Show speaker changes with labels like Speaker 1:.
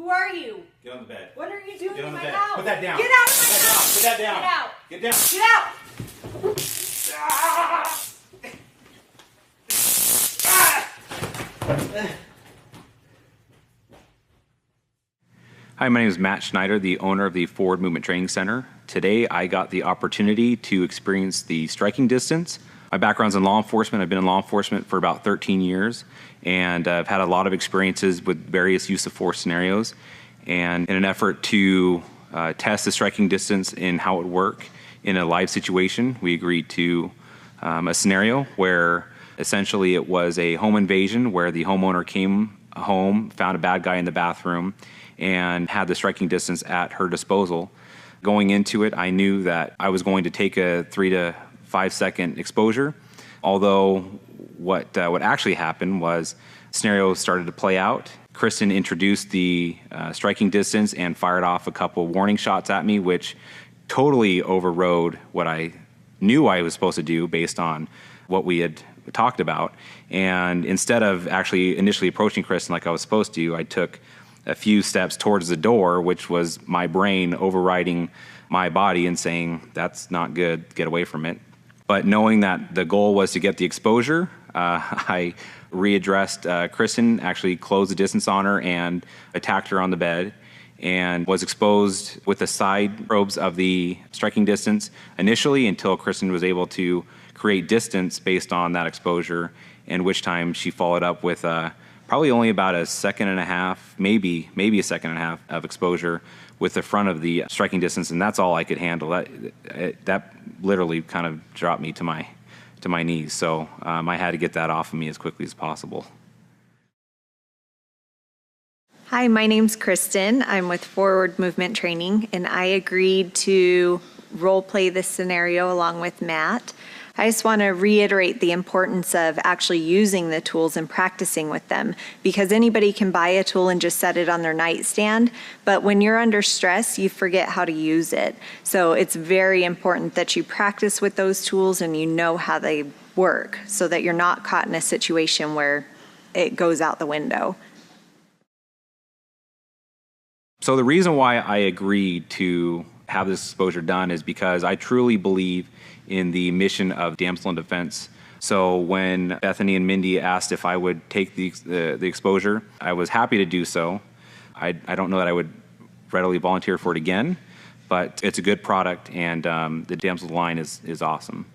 Speaker 1: are you?
Speaker 2: Get on the bed.
Speaker 1: What are you doing
Speaker 2: Get on
Speaker 1: in
Speaker 2: the
Speaker 1: my
Speaker 2: bed.
Speaker 1: house?
Speaker 2: Put that down.
Speaker 1: Get out of my house.
Speaker 2: Put that down.
Speaker 1: Get out.
Speaker 2: Get down.
Speaker 1: Get out.
Speaker 3: Hi, my name is Matt Schneider, the owner of the Forward Movement Training Center. Today, I got the opportunity to experience the striking distance. My background's in law enforcement. I've been in law enforcement for about 13 years, and I've had a lot of experiences with various use of force scenarios. And in an effort to test the striking distance and how it would work in a live situation, we agreed to a scenario where essentially it was a home invasion where the homeowner came home, found a bad guy in the bathroom, and had the striking distance at her disposal. Going into it, I knew that I was going to take a 3 to 5 second exposure, although what actually happened was scenario started to play out. Kristen introduced the striking distance and fired off a couple warning shots at me, which totally overrode what I knew I was supposed to do based on what we had talked about. And instead of actually initially approaching Kristen like I was supposed to, I took a few steps towards the door, which was my brain overriding my body and saying, that's not good, get away from it. But knowing that the goal was to get the exposure, I readdressed Kristen, actually closed the distance on her and attacked her on the bed, and was exposed with the side probes of the striking distance initially until Kristen was able to create distance based on that exposure, in which time she followed up with probably only about a second and a half, maybe a second and a half of exposure with the front of the striking distance, and that's all I could handle. That literally kind of dropped me to my knees, so I had to get that off of me as quickly as possible.
Speaker 4: Hi, my name's Kristen. I'm with Forward Movement Training, and I agreed to role play this scenario along with Matt. I just want to reiterate the importance of actually using the tools and practicing with them, because anybody can buy a tool and just set it on their nightstand, but when you're under stress, you forget how to use it. So it's very important that you practice with those tools and you know how they work so that you're not caught in a situation where it goes out the window.
Speaker 3: So the reason why I agreed to have this exposure done is because I truly believe in the mission of Damsel in Defense. So when Bethany and Mindy asked if I would take the exposure, I was happy to do so. I don't know that I would readily volunteer for it again, but it's a good product, and the Damsel line is awesome.